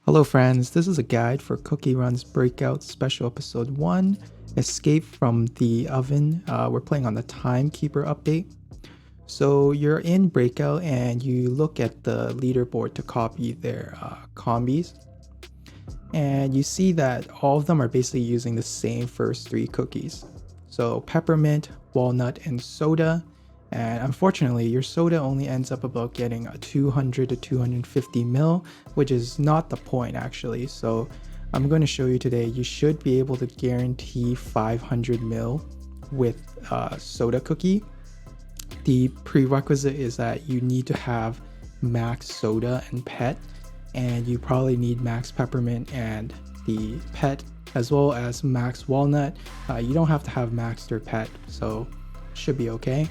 Hello friends, this is a guide for Cookie Run's Breakout Special Episode 1, Escape from the Oven. We're playing on the Timekeeper update. So you're in Breakout and you look at the leaderboard to copy their combis. And you see that all of them are basically using the same first three cookies. So peppermint, walnut, and soda. And unfortunately, your soda only ends up about getting a 200 to 250 mil, which is not the point actually. So I'm going to show you today, you should be able to guarantee 500 mil with soda cookie. The prerequisite is that you need to have max soda and pet, and you probably need max peppermint and the pet, as well as max walnut. You don't have to have max or pet, so should be okay.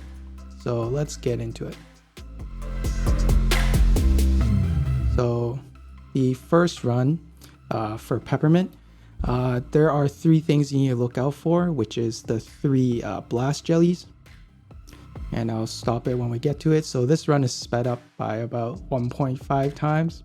So let's get into it. So the first run for peppermint, there are three things you need to look out for, which is the three blast jellies. And I'll stop it when we get to it. So this run is sped up by about 1.5 times.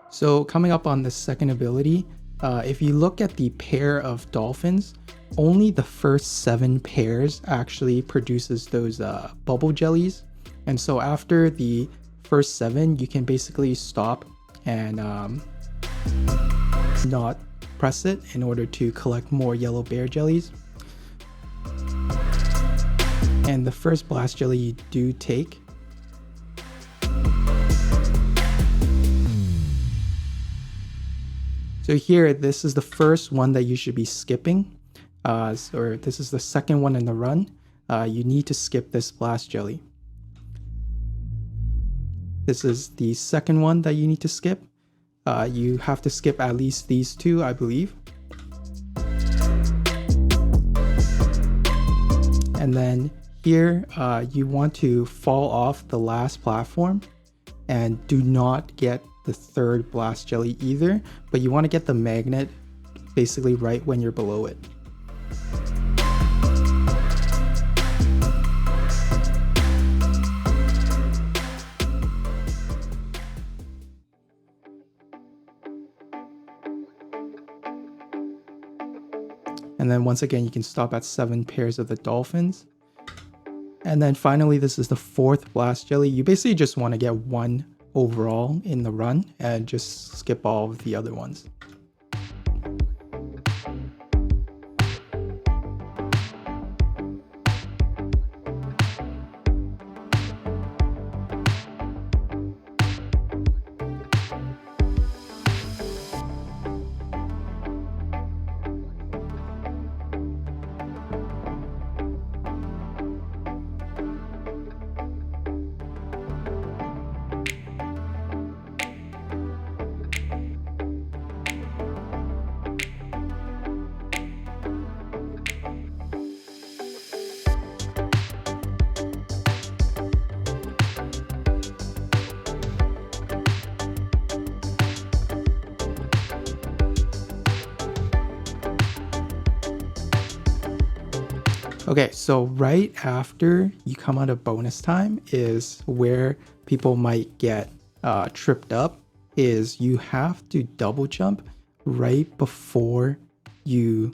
So coming up on the second ability, if you look at the pair of dolphins, only the first 7 pairs actually produces those bubble jellies. And so after the first 7, you can basically stop and not press it in order to collect more yellow bear jellies. And the first blast jelly you do take, so here, this is the first one that you should be skipping, or this is the second one in the run. You need to skip this blast jelly. This is the second one that you need to skip. You have to skip at least these two, I believe. And then here, you want to fall off the last platform and do not get the third blast jelly either, but you want to get the magnet basically right when you're below it. And then once again, you can stop at 7 pairs of the dolphins. And then finally, this is the fourth blast jelly. You basically just want to get one overall in the run and just skip all of the other ones. Okay, so right after you come out of bonus time is where people might get tripped up, is you have to double jump right before you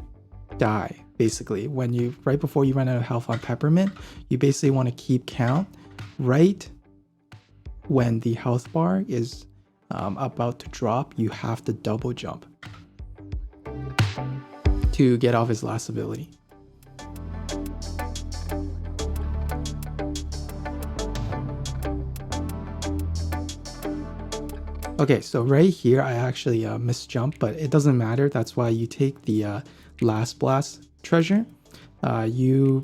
die. Basically, right before you run out of health on peppermint, you basically want to keep count right when the health bar is about to drop. You have to double jump to get off his last ability. Okay, so right here, I actually misjumped, but it doesn't matter. That's why you take the last blast treasure. You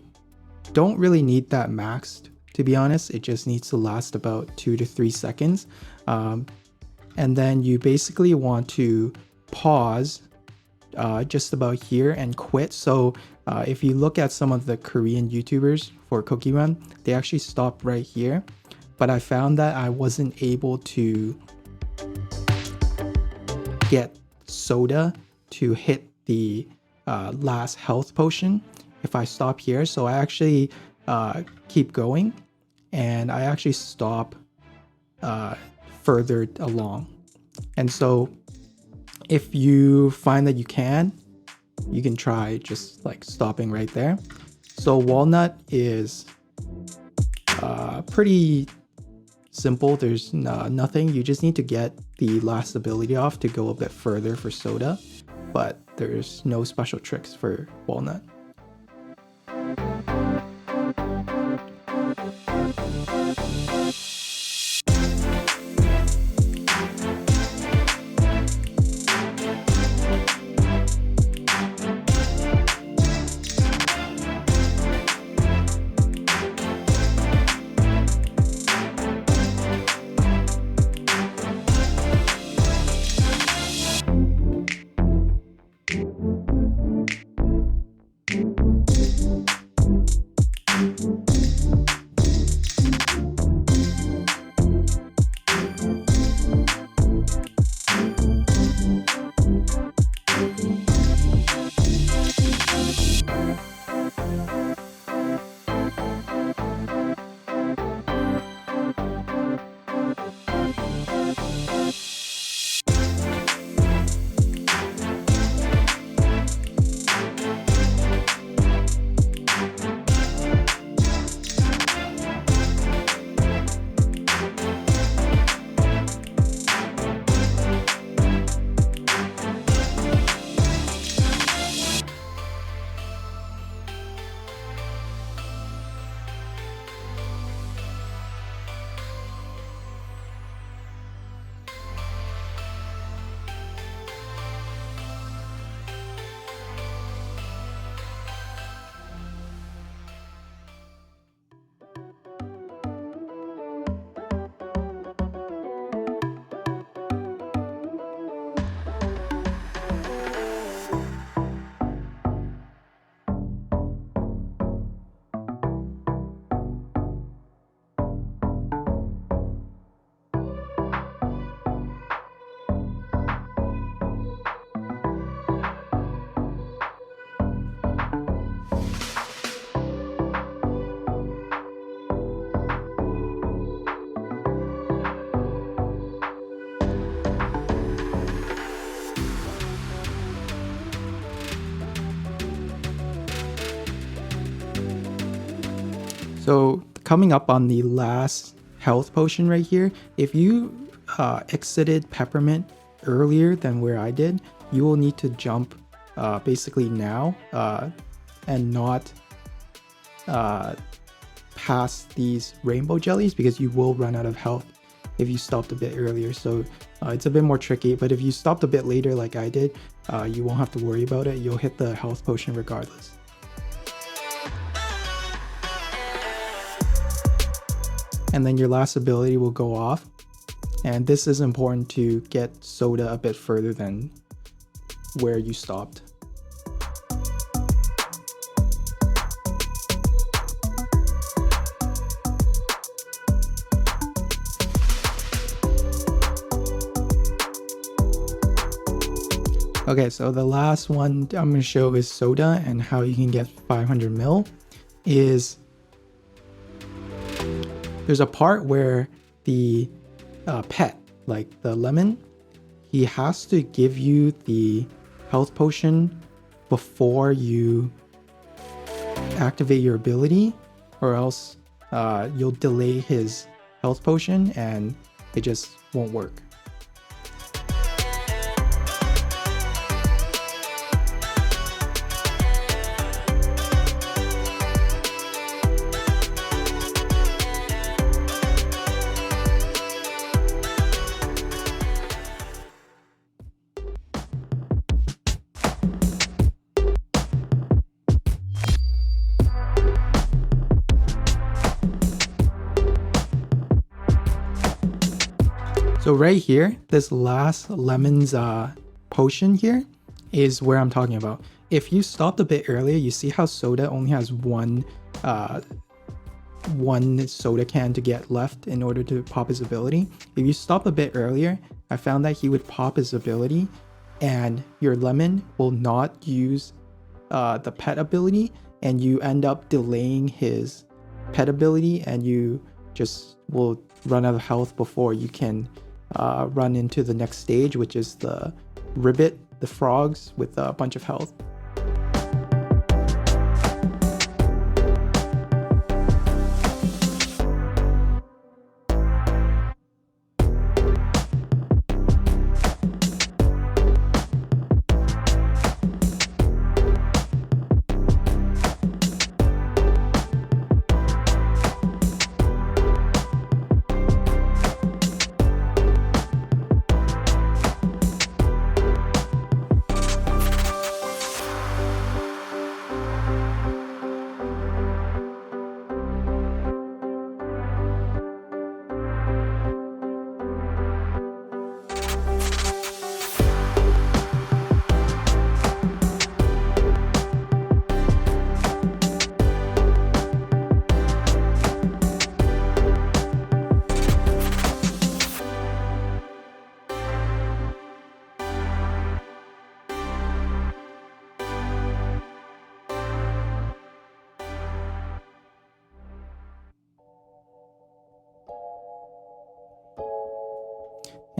don't really need that maxed, to be honest. It just needs to last about 2 to 3 seconds. And then you basically want to pause just about here and quit. So if you look at some of the Korean YouTubers for Cookie Run, they actually stop right here. But I found that I wasn't able to get soda to hit the last health potion if I stop here. So I actually keep going, and I actually stop further along. And so if you find that you can try just like stopping right there. So Walnut is pretty simple. There's nothing. You just need to get the last ability off to go a bit further for Soda, but there's no special tricks for Walnut. So coming up on the last health potion right here, if you exited Peppermint earlier than where I did, you will need to jump basically now and not past these rainbow jellies, because you will run out of health if you stopped a bit earlier. So it's a bit more tricky, but if you stopped a bit later like I did, you won't have to worry about it. You'll hit the health potion regardless. And then your last ability will go off. And this is important to get Soda a bit further than where you stopped. Okay, so the last one I'm going to show is Soda, and how you can get 500 mil is there's a part where the pet, like the lemon, he has to give you the health potion before you activate your ability, or else you'll delay his health potion and it just won't work. So right here, this last lemon's potion here is where I'm talking about. If you stopped a bit earlier, you see how Soda only has one soda can to get left in order to pop his ability. If you stop a bit earlier, I found that he would pop his ability and your lemon will not use the pet ability, and you end up delaying his pet ability, and you just will run out of health before you can run into the next stage, which is the ribbit, the frogs with a bunch of health.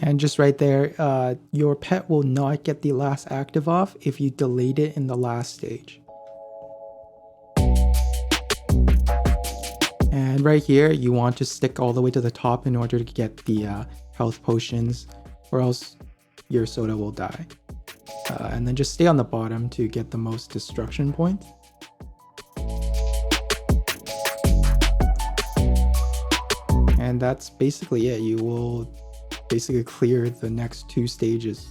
And just right there, your pet will not get the last active off if you delayed it in the last stage. And right here, you want to stick all the way to the top in order to get the health potions, or else your soda will die. And then just stay on the bottom to get the most destruction points. And that's basically it. You will basically clear the next 2 stages.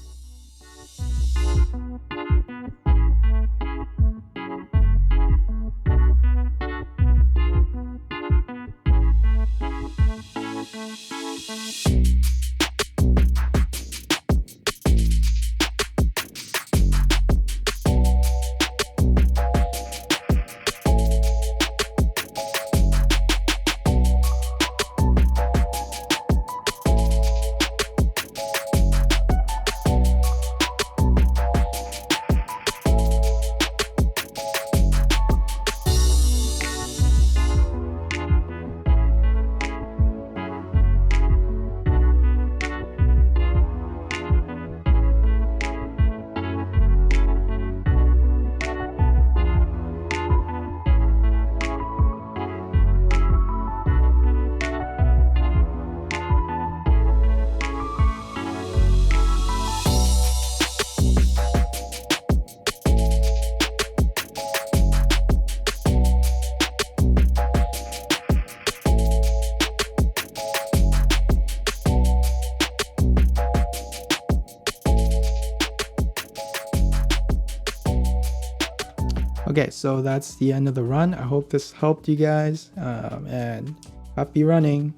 Okay, so that's the end of the run. I hope this helped you guys, and happy running.